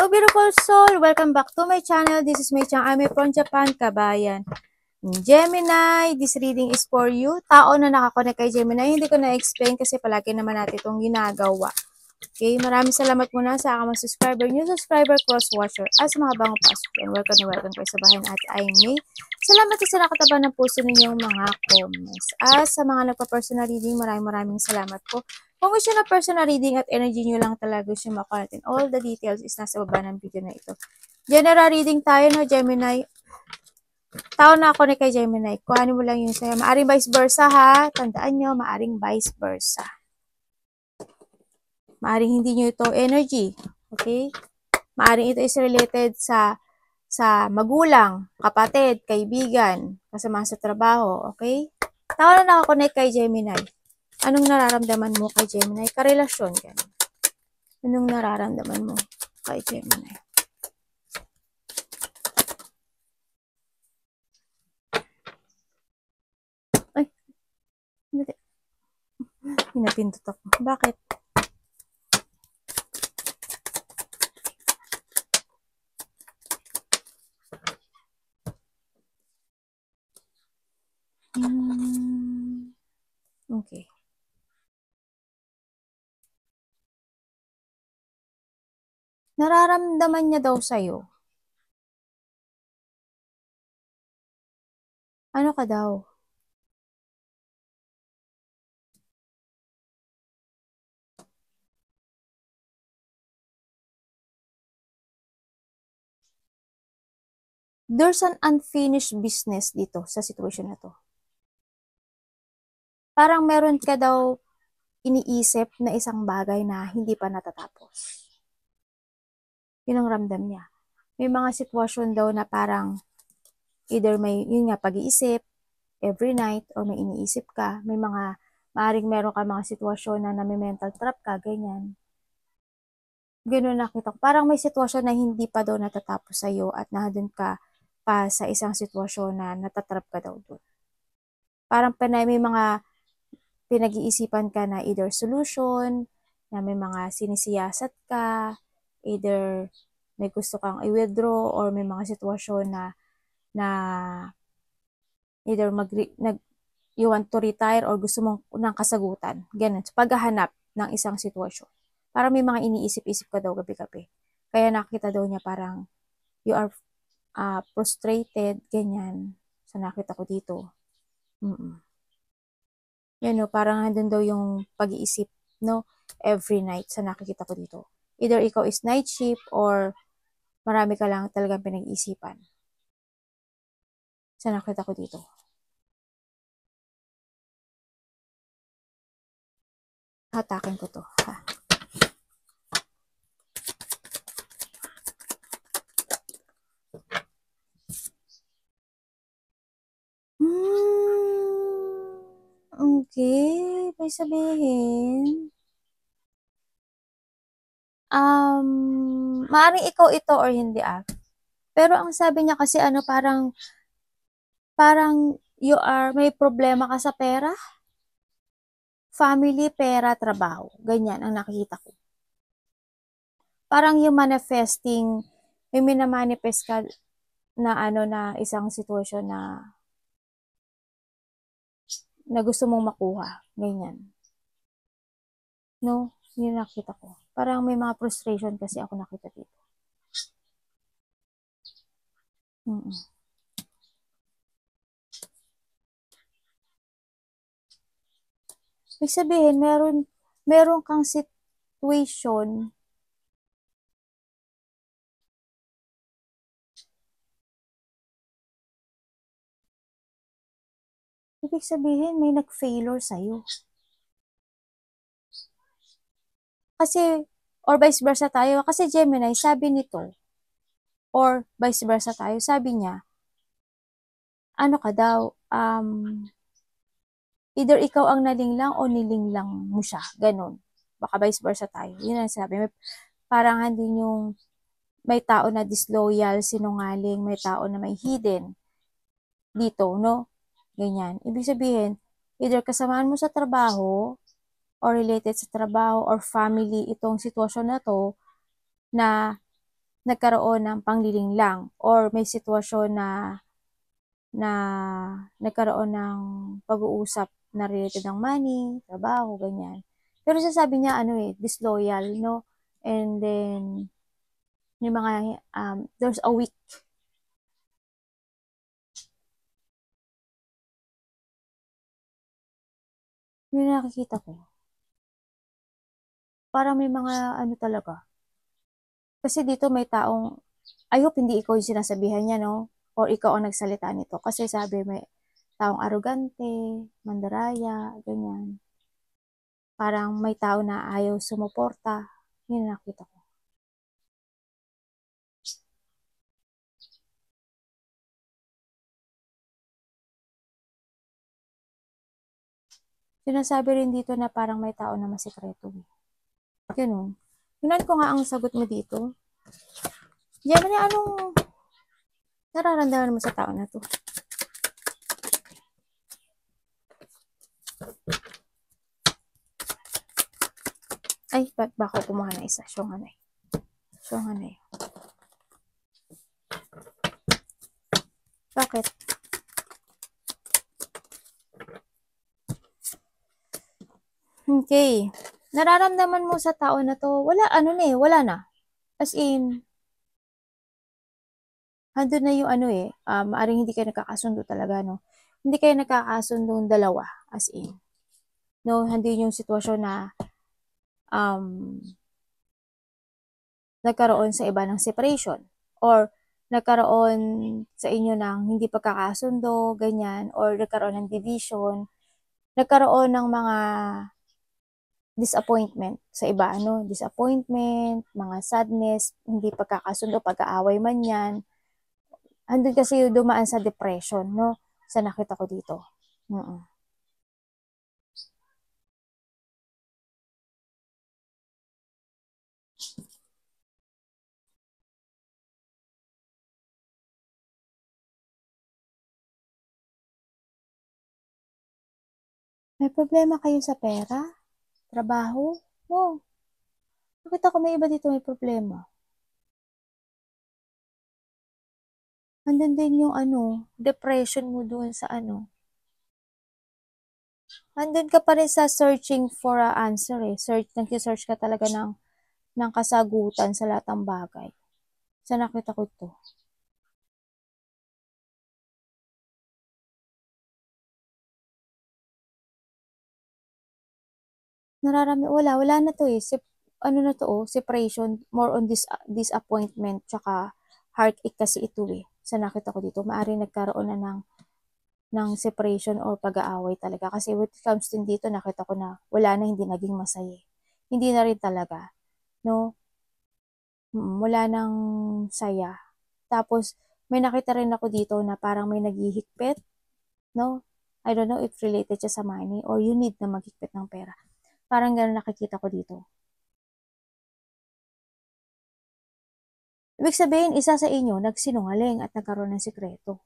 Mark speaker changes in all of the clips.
Speaker 1: Hello, beautiful soul! Welcome back to my channel. This is Mei Chang. I'm from Japan, kabayan. Gemini, this reading is for you. Tao na nakakonect kay Gemini. Hindi ko na-explain kasi palagi naman natin itong ginagawa. Okay, maraming salamat muna sa aking mga subscriber, new subscriber, cross-watcher, at sa mga bagong pasok. And welcome na welcome kayo sa bahay at I'm May. Salamat sa nakataba ng puso ninyong mga comments. At sa mga nagpa-personal reading, maraming salamat po. Kung gusto na personal reading at energy nyo lang talaga gusto makuha natin, all the details is nasa baba ng video na ito. General reading tayo, no, Gemini. Tao na ako ni kay Gemini. Kuhanin mo lang yung sa'yo. Maaring vice versa, ha? Tandaan nyo, maaring vice versa. Maaring hindi nyo ito energy. Okay? Maaring ito is related sa magulang, kapatid, kaibigan, kasama sa trabaho. Okay? Tao na nakakonect kay Gemini. Anong nararamdaman mo kay Gemini? Karelasyon yan. Anong nararamdaman mo kay Gemini? Ay, hindi. Pinapindot ako. Bakit? Okay. Nararamdaman niya daw sa'yo. Ano ka daw? There's an unfinished business dito sa situation na to. Parang meron ka daw iniisip na isang bagay na hindi pa natatapos. Yun ang ramdam niya. May mga sitwasyon daw na parang either may, yun nga, pag-iisip every night or may iniisip ka. May mga, maaring meron ka mga sitwasyon na may mental trap ka, ganyan. Ganun nakita ko. Parang may sitwasyon na hindi pa daw natatapos sa'yo at nandun ka pa sa isang sitwasyon na natatrap ka daw doon. Parang may mga pinag-iisipan ka na either solution, na may mga sinisiyasat ka, either may gusto kang i-withdraw or may mga sitwasyon na either you want to retire or gusto mong ng kasagutan. Ganun. So, paghahanap ng isang sitwasyon. Parang may mga iniisip-isip ka daw gabi-gabi. Kaya nakita daw niya parang you are frustrated, ganyan. So, nakita ko dito. Yan, no, parang nandun daw yung pag-iisip, no, every night sa nakikita ko dito. Either ikaw is night shift or marami ka lang talagang pinag-iisipan. Sa nakita ko dito. Hatakin ko to, ha. Okay, may sabihin. Maaring ikaw ito or hindi Pero ang sabi niya kasi parang may problema ka sa pera. Family, pera, trabaho. Ganyan ang nakikita ko. Parang yung manifesting, may minamanifest ka na na isang sitwasyon na gusto mong makuha. Ganyan. No? Yun nakita ko. Parang may mga frustration kasi ako nakita dito. Ibig sabihin, meron kang situation ibig sabihin, may nag-failure sa'yo. Kasi, or vice versa tayo, kasi Gemini, sabi nito, or vice versa tayo, sabi niya, ano ka daw, either ikaw ang nalinglang o nilinglang mo siya, ganun. Baka vice versa tayo. Yun ang sabi. Parang hindi yung may tao na disloyal, sinungaling, may tao na may hidden dito, no? Ganyan. Ibig sabihin, either kasamaan mo sa trabaho or related sa trabaho or family itong sitwasyon na to na nagkaroon ng panglilinglang or may sitwasyon na nagkaroon ng pag-uusap na related ng money, trabaho, ganyan. Pero sasabi niya, disloyal, no? And then, may mga, there's a weak. Yung nakikita ko. Parang may mga, talaga. Kasi dito may taong, I hope hindi ikaw yung sinasabihan niya, no? Or ikaw ang nagsalita nito. Kasi sabi may taong arugante, mandaraya, ganyan. Parang may tao na ayaw sumuporta. Yun ang nakita ko. Sinasabi rin dito na parang may tao na masikreto. Ganun. Tingnan ko nga ang sagot mo dito. Gemini, anong nararamdaman mo sa tao na to? Ay, ba't ba ako kumuha na isa? Syonganay. Bakit? Okay. Nararamdaman mo sa tao na to, wala na. As in, andun na yung maaring hindi kayo nagkakasundo talaga, no? Hindi kayo nagkakasundo ng dalawa, as in. No, hindi yung sitwasyon na nagkaroon sa iba ng separation or nagkaroon sa inyo ng hindi pagkakasundo, ganyan, or nagkaroon ng division, nagkaroon ng mga disappointment sa iba, disappointment, mga sadness, hindi pagkakasundo, pag-aaway man yan. Andun kasi dumaan sa depression, no? Sa nakita ko dito. May problema kayo sa pera? Trabaho? No. Nakita ko may iba dito may problema. Andun din yung depression mo doon sa Andun ka pa rin sa searching for a answer eh. Nag-search ka talaga ng kasagutan sa lahat ng bagay. Sa nakita ko to. Wala na to eh. Separation, more on disappointment, tsaka heartache kasi ito eh. Sa nakita ko dito, maaaring nagkaroon na ng separation or pag-aaway talaga. Kasi when it comes din dito, nakita ko na wala na, hindi naging masaya. Hindi na rin talaga. No? Wala nang saya. Tapos, may nakita rin ako dito na parang may naghihigpit. No? I don't know if related siya sa money or you need na maghigpit ng pera. Parang gano'n nakikita ko dito. Ibig sabihin, isa sa inyo nagsinungaling at nagkaroon ng sikreto.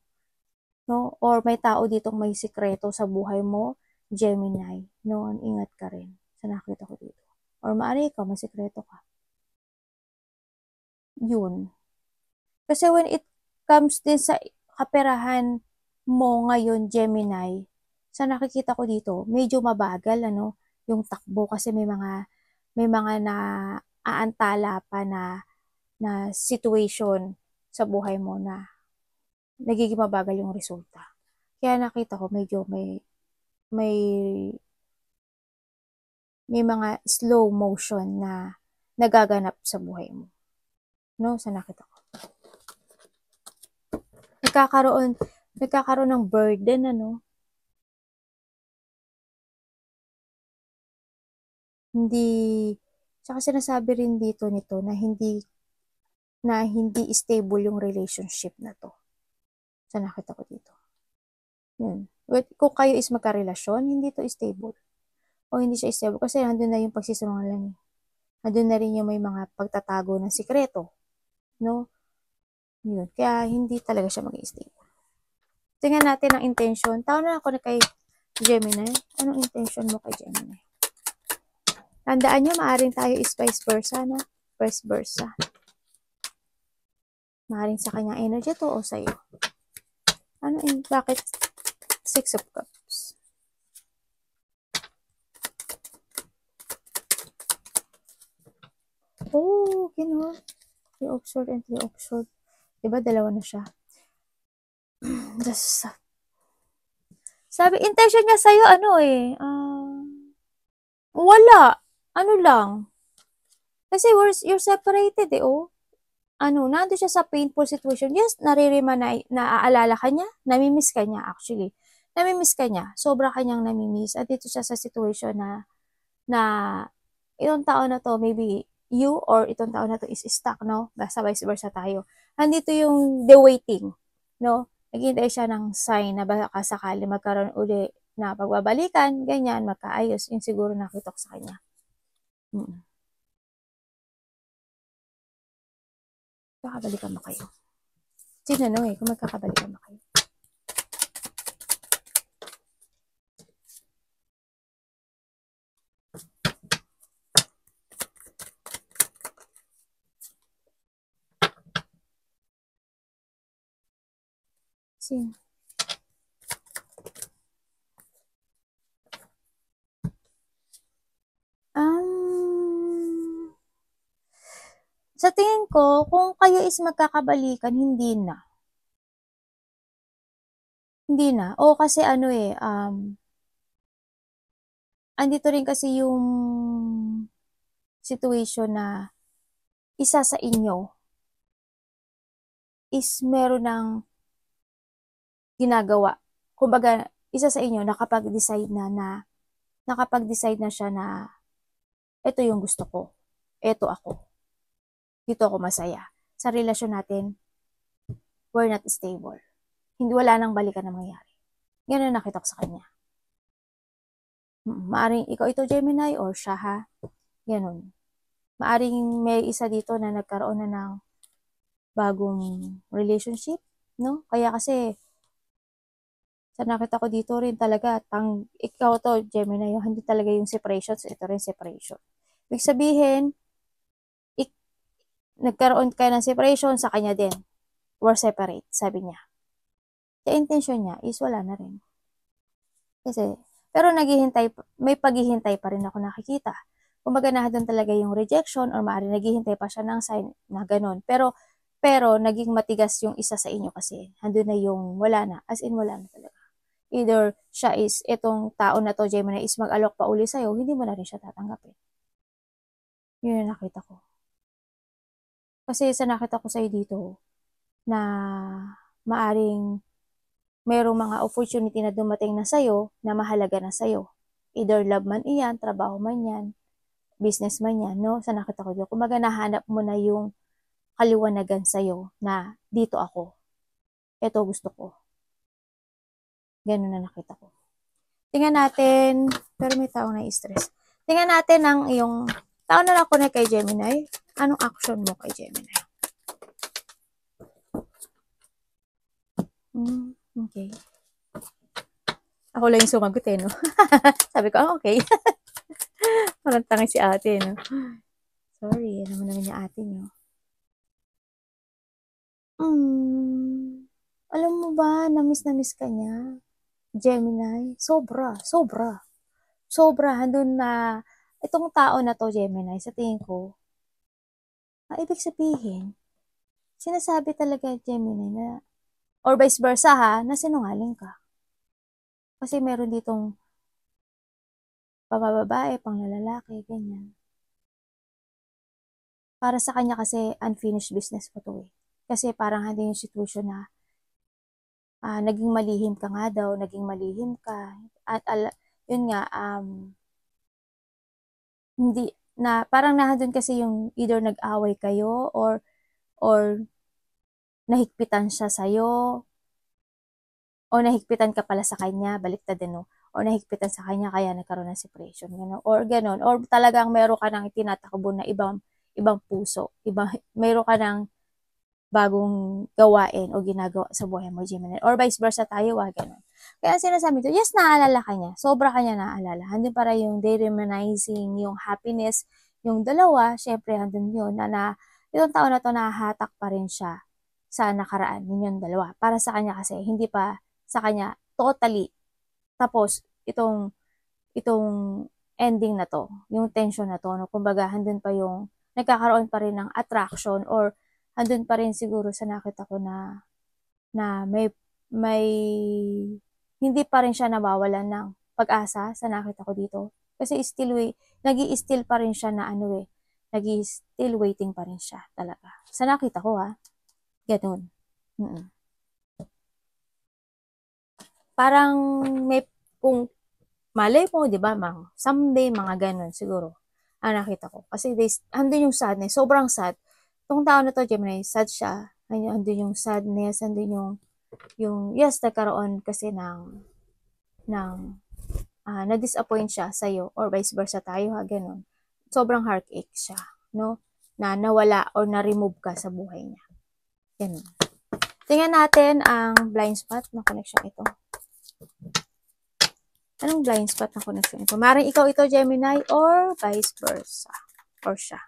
Speaker 1: No? Or may tao ditong may sikreto sa buhay mo, Gemini. No? Ingat ka rin sa nakita ko dito. Or maaari ikaw, may sikreto ka. Yun. Kasi when it comes din sa kaperahan mo ngayon, Gemini, sa nakikita ko dito, medyo mabagal, yung takbo kasi may mga na aantala pa na situation sa buhay mo na nagiging mabagal yung resulta. Kaya nakita ko medyo may mga slow motion na nagaganap sa buhay mo. No, sa nakita ko. Nagkakaroon ng burden, Hindi, tsaka sinasabi rin dito nito na hindi stable yung relationship na to. Sa nakita ko dito. Yun. Kung kayo is magkarelasyon, hindi to stable. O hindi siya stable kasi nandun na yung pagsisinungaling. Nandun na rin yung may mga pagtatago ng sikreto. No? Yun. Kaya hindi talaga siya mag-stable. Tingnan natin ang intention. Tao na ako na kay Gemini. Anong intention mo kay Gemini? Tandaan nyo, maaaring tayo is vice versa, Vice versa. Maaaring sa kanyang energy to o sa'yo. Ano yung, bakit Six of Cups? Oh, gano'n. Three of Swords and Three of Swords. Diba, dalawa na siya. Just, sabi, intention niya sa'yo, ano eh, wala. Ano lang. Kasi you're separated eh, oh. Ano, nandun siya sa painful situation. Yes, naririma na, naaalala ka niya, namimiss ka niya actually. Namimiss ka niya, sobra kanyang namimiss. At dito siya sa situation na itong taon na to, maybe you or itong taon na to is stuck, no? Basta vice versa tayo. Andito yung the waiting, no? Naghihintay siya ng sign na baka sakali magkaroon uli na pagbabalikan, ganyan, magkaayos. Yung siguro nakitok sa kanya. Magkakabalikan ba kayo? Tinanong eh, kung magkakabalikan ba kayo. Sino? Sa tingin ko, kung kayo is magkakabalikan, hindi na. Hindi na. O kasi ano eh, andito rin kasi yung situation na isa sa inyo is meron ng ginagawa. Kumbaga, isa sa inyo nakapag-decide na siya na ito yung gusto ko. Ito ako. Dito ako masaya. Sa relasyon natin, we're not stable. Hindi, wala nang balikan na mangyari. Ganun nakita ko sa kanya. Maaring ikaw ito, Gemini, or siya ha. Ganun. Maaring may isa dito na nagkaroon na ng bagong relationship, no? Kaya kasi, sa nakita ko dito rin talaga, ikaw to, Gemini, hindi talaga yung separation, so ito rin separation. Ibig sabihin, nagkaroon ka ng separation sa kanya din. We're separate, sabi niya. The intention niya is wala na rin. Kasi, pero may paghihintay pa rin ako nakikita. Kumbaga doon talaga yung rejection or maaari naghihintay pa siya ng sign na ganun. Pero naging matigas yung isa sa inyo kasi andun na yung wala na. As in, wala na talaga. Either siya is, itong tao na to, Gemini, is mag-alok pa uli sa'yo, hindi mo na rin siya tatanggapin. Yun yung nakita ko. Kasi sa nakita ko sa'yo dito, na maaring mayroong mga opportunity na dumating na sa'yo, na mahalaga na sa'yo. Either love man iyan, trabaho man yan, business man yan, no? Sa nakita ko dito. Kumbaga nahanap mo na yung kaliwanagan sa'yo na dito ako. Ito gusto ko. Ganun na nakita ko. Tingnan natin, pero may tao na stress. Tingnan natin ang iyong tao na connect kay Gemini. Anong action mo kay Gemini? Okay. Ako lang yung sumagot eh, no? Sabi ko, okay. Parang tangin si ate, no? Sorry, ano mo naman yung ate nyo. Alam mo ba, na-miss ka niya? Gemini? Sobra. Handun na, itong tao na to, Gemini, sa tingin ko, ibig sabihin, sinasabi talaga, Gemini, na, or vice versa ha, na sinungaling ka. Kasi meron ditong pamababae, panglalaki, ganyan. Para sa kanya kasi unfinished business ko to eh. Kasi parang hindi yung situation na naging malihim ka nga daw, naging malihim ka. At yun nga, hindi, na parang nandun kasi yung either nag-away kayo or nahigpitan siya sa'yo o nahigpitan ka pala sa kanya, baliktad din no, o nahigpitan sa kanya kaya nagkaroon ng separation, gano'n, or talagang meron ka nang tinatakbo na ibang puso, meron ka nang bagong gawain o ginagawa sa buhay mo, Gemini, or vice versa tayo, gano'n. Kaya sinasabi to, yes, naalala ka niya, sobra ka niya naalala, handun para yung day reminiscing, yung happiness, yung dalawa, syempre handun yun, na itong taon na to nahahatak pa rin siya sa nakaraan, ninyong dalawa. Para sa kanya kasi, hindi pa sa kanya totally tapos itong ending na to, yung tension na to, no? Kumbaga, handun pa yung, nagkakaroon pa rin ng attraction or handun pa rin siguro sa nakita ko na may, hindi pa rin siya nawawalan ng pag-asa sa nakita ko dito. Kasi nag-i-still pa rin siya na ano nag-i-still waiting pa rin siya talaga. Sa nakita ko ganun. Parang kung malay mo, di ba, someday, mga ganun siguro. Nakita ko. Kasi andun yung sadness. Sobrang sad. Itong tao na to, Gemini, sad siya. Andun yung sadness, andun yes, nagkaroon kasi na-disappoint siya sa'yo or vice versa tayo, ganun. Sobrang heartache siya, no? Na nawala or na-remove ka sa buhay niya. Ganun. Tingnan natin ang blind spot na connection ito. Anong blind spot na connection ito? Maring ikaw ito, Gemini, or vice versa. Or siya.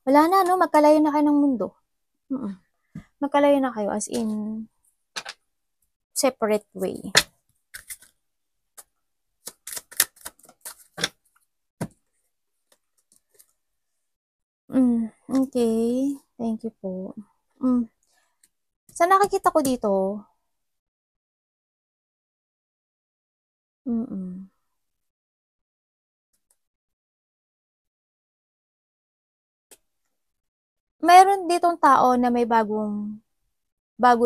Speaker 1: Wala na, no? Magkalayo na kayo ng mundo. Magkalayo na kayo as in separate way. Okay. Thank you po. Sa nakikita ko dito, mayroon ditong tao na may bago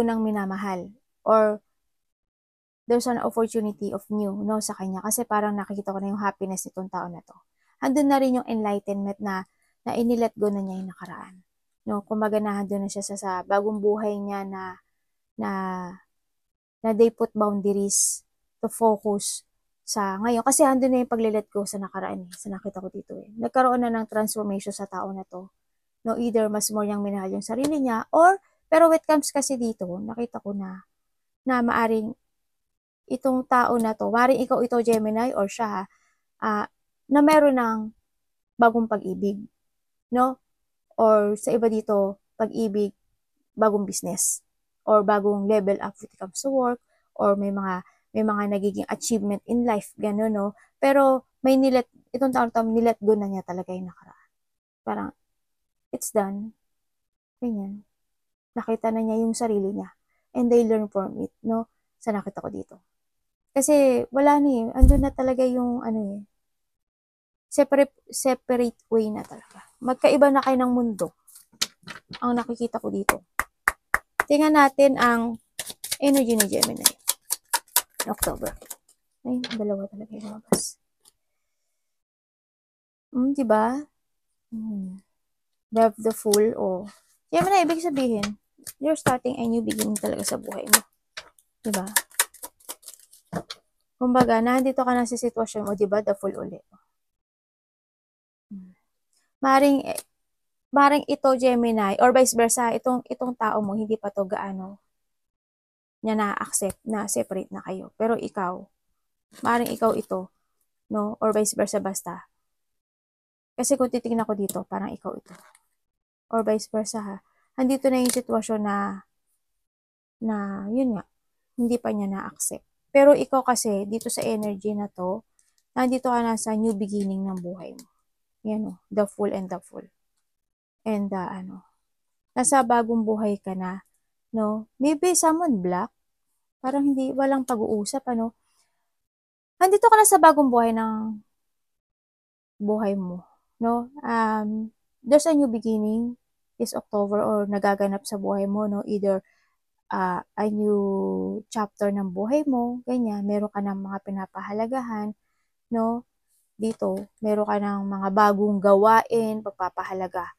Speaker 1: nang minamahal or there's an opportunity of new, no, sa kanya. Kasi parang nakikita ko na yung happiness nitong tao na to. Andun na rin yung enlightenment na inilet go na niya yung nakaraan. No, kumbaga andun na siya sa bagong buhay niya na they put boundaries to focus sa ngayon. Kasi andun na yung paglilet go sa nakaraan sa nakita ko dito Nagkaroon na ng transformation sa tao na to. No, either mas more niyang minahal yung sarili niya pero when it comes kasi dito, nakita ko na maaring itong tao na to, maaring ikaw ito, Gemini, or siya na meron ng bagong pag-ibig, no? Or sa iba dito, pag-ibig, bagong business, or bagong level up when it comes to work, or may mga nagiging achievement in life, gano'n, no? Pero itong taon nilet go na niya talaga yung nakaraan. Parang, it's done. Ganyan. Nakita na niya yung sarili niya. And they learn from it, no? Sa nakita ko dito. Kasi, wala na andun na talaga yung, separate way na talaga. Magkaiba na kayo ng mundo. Ang nakikita ko dito. Tingnan natin ang energy ni Gemini. October. Ay, dalawa talaga yung lumabas. Diba? Love the Fool, Gemini, ibig sabihin, you're starting a new beginning talaga sa buhay mo. Diba? Kumbaga, nandito ka na sa sitwasyon mo, diba? The Fool ulit. Maring ito, Gemini, or vice versa, itong tao mo, hindi pa to gaano niya na-accept na separate na kayo. Pero maring ikaw ito, no? Or vice versa, basta. Kasi kung titignan ko dito, parang ikaw ito. Or vice versa, andito na yung sitwasyon na yun nga, hindi pa niya na-accept. Pero ikaw kasi, dito sa energy na to, nandito ka na sa new beginning ng buhay mo. Yan the Fool and the Fool. And nasa bagong buhay ka na, no? Maybe someone black, parang walang pag-uusap, Nandito ka na sa bagong buhay ng buhay mo, no? There's a new beginning this October or nagaganap sa buhay mo, no? Either a new chapter ng buhay mo, ganyan. Meron ka ng mga pinapahalagahan, no? Dito, meron ka ng mga bagong gawain, pagpapahalaga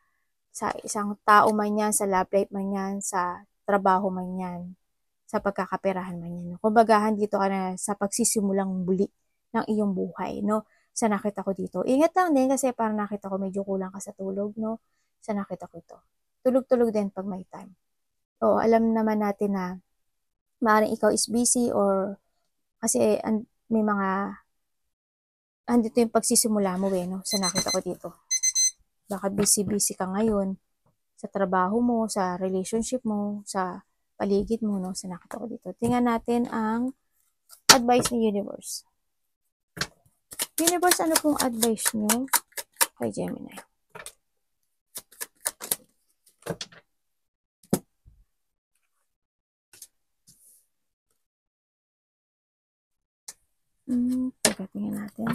Speaker 1: sa isang tao man yan, sa love life man yan, sa trabaho man yan, sa pagkakaperahan man yan. Kumbaga, dito ka na sa pagsisimulang muli ng iyong buhay, no? Sa nakita ko dito. Ingat lang din kasi parang nakita ko medyo kulang ka sa tulog, no? Sa nakita ko ito. Tulog-tulog din pag may time. Alam naman natin na maaaring ikaw is busy or kasi may mga andito yung pagsisimula mo no? Sa nakita ko dito. Baka busy-busy ka ngayon. sa trabaho mo, sa relationship mo, sa paligid mo, no? Sa nakita ko dito. Tingnan natin ang advice ni Universe. Universe, ano pong advice nyo kay Gemini? Teka, tingnan natin.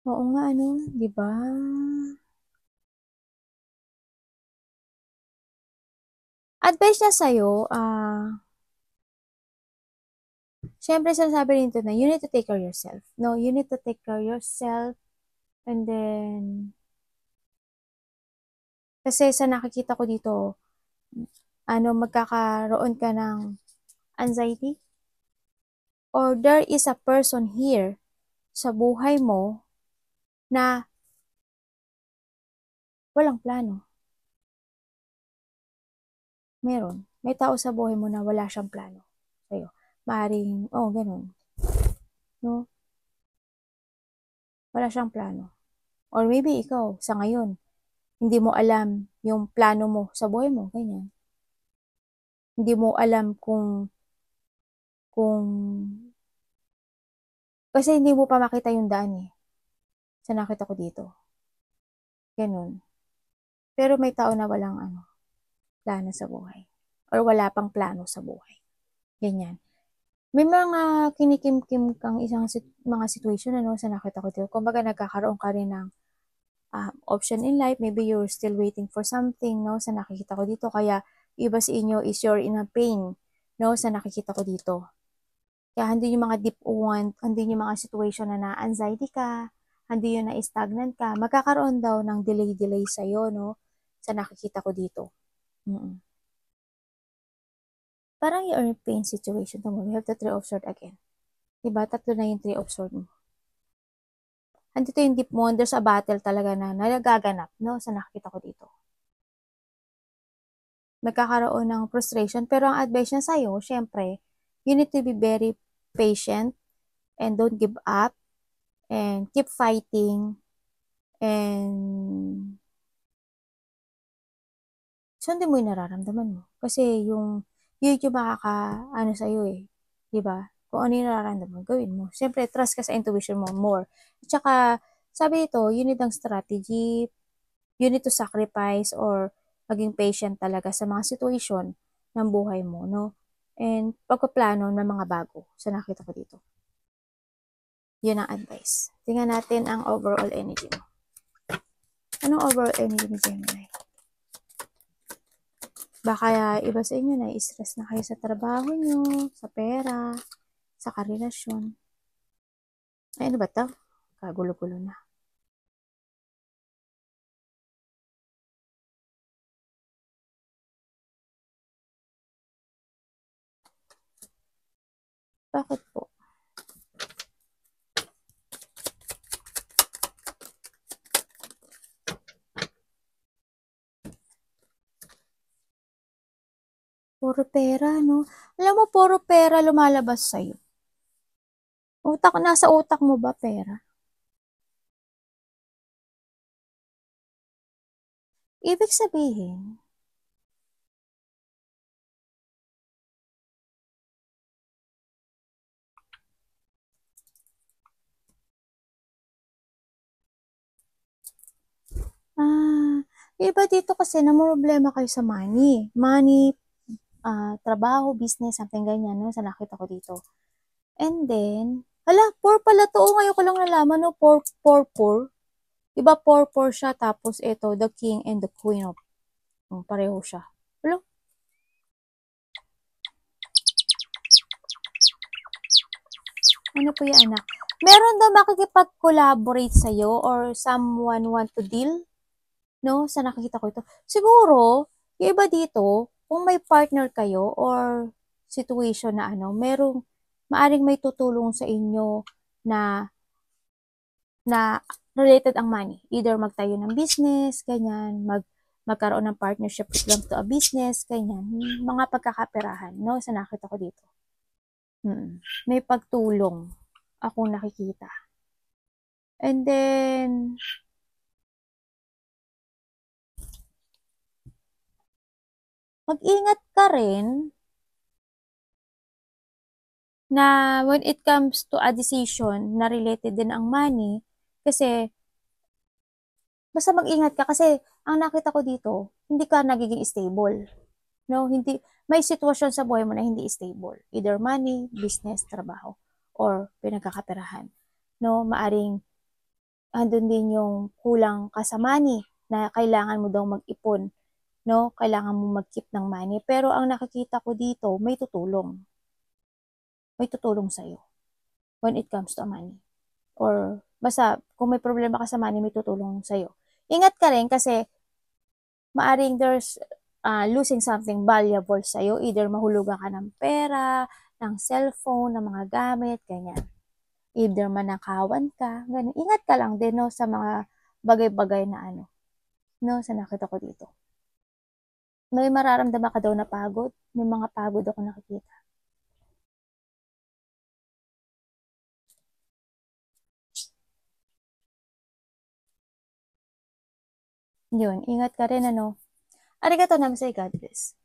Speaker 1: Oo nga, ano, di ba? Advice niya sa'yo, syempre sinasabi rin ito na you need to take care of yourself. No, you need to take care of yourself. And then, kasi sa nakikita ko dito, magkakaroon ka ng anxiety. Or there is a person here sa buhay mo na walang plano. Meron. May tao sa buhay mo na wala siyang plano sa'yo. Maaring, ganun. No? Wala siyang plano. Or maybe ikaw, sa ngayon, hindi mo alam yung plano mo sa buhay mo, ganyan. Hindi mo alam kung kasi hindi mo pa makita yung daan eh. Sa nakita ko dito. Ganun. Pero may tao na walang plano sa buhay. Or wala pang plano sa buhay. Ganyan. May mga kinikim-kim kang mga situation sa nakita ko dito. Kumbaga nagkakaroon ka rin ng option in life. Maybe you're still waiting for something, no? Sa nakikita ko dito. Kaya iba sa inyo is you're in a pain, no? Sa nakikita ko dito. Kaya hindi yung mga deep one, hindi yung mga situation na anxiety ka, hindi yung na-stagnant ka, magkakaroon daw ng delay sa'yo, no? Sa nakikita ko dito. Parang you're in pain situation. We have the 3 of Swords again. Diba? 3 na yung 3 of Swords mo. Andito yung deep mo, there's a battle talaga na nagaganap, no? Sa nakikita ko dito. Magkakaroon ng frustration, pero ang advice niya sa'yo, syempre, you need to be very patient and don't give up and keep fighting and sundin mo yung nararamdaman mo. Kasi yun yung sa'yo eh. Diba? Kung ano yung nararamdaman mo, gawin mo. Siyempre, trust ka sa intuition mo more. At saka, sabi ito, you need ang strategy, you need to sacrifice or maging patient talaga sa mga situation ng buhay mo, no? And pagpaplano ng mga bago sa nakita ko dito. Yun ang advice. Tingnan natin ang overall energy mo. Anong overall energy ni Gemini? Baka iba sa inyo na stress na kayo sa trabaho nyo, sa pera, sa karelasyon. Ay, ano ba ito? Kagulo-gulo na. Bakit po? Puro pera, no? Alam mo, puro pera lumalabas sa'yo. Nasa utak mo ba pera? Ibig sabihin, iba dito kasi problema kayo sa money. Money, trabaho, business, something ganyan, no? Sa nakita ko dito. And then, poor pala to. Ngayon ko lang nalaman, no? Poor. Diba, poor siya. Tapos, ito, the king and the queen of. Pareho siya. Wala. Ano po yan, anak? Meron daw makikipag-collaborate sa'yo or someone want to deal? No? Sa nakikita ko ito. Siguro, yung iba dito, kung may partner kayo or situation na maaring may tutulong sa inyo na related ang money. Either magtayo ng business, ganyan, magkaroon ng partnership with them to a business, ganyan. Mga pagkakaperahan, no? Sa nakita ko dito. May pagtulong akong nakikita. And then, mag-ingat ka rin na when it comes to a decision na related din ang money, kasi basta mag-ingat ka kasi ang nakita ko dito, hindi ka nagiging stable. No, hindi may sitwasyon sa buhay mo na hindi stable. Either money, business, trabaho, or pinagkakaperahan. No, maaring andun din yung kulang ka sa money na kailangan mo daw mag-ipon. No, kailangan mo mag-keep ng money. Pero ang nakikita ko dito, may tutulong. May tutulong sa'yo when it comes to money. Or basta kung may problema ka sa money, may tutulong sa'yo. Ingat ka rin kasi maaring there's losing something valuable sa'yo. Either mahulugan ka ng pera, ng cellphone, ng mga gamit, ganyan. Either manakawan ka, ganyan. Ingat ka lang din, no, sa mga bagay-bagay na ano, no, sa nakita ko dito. May mararamdaman ka daw na pagod. May mga pagod ako nakikita. Yun, ingat ka rin, ano. Arigato namasay, God bless.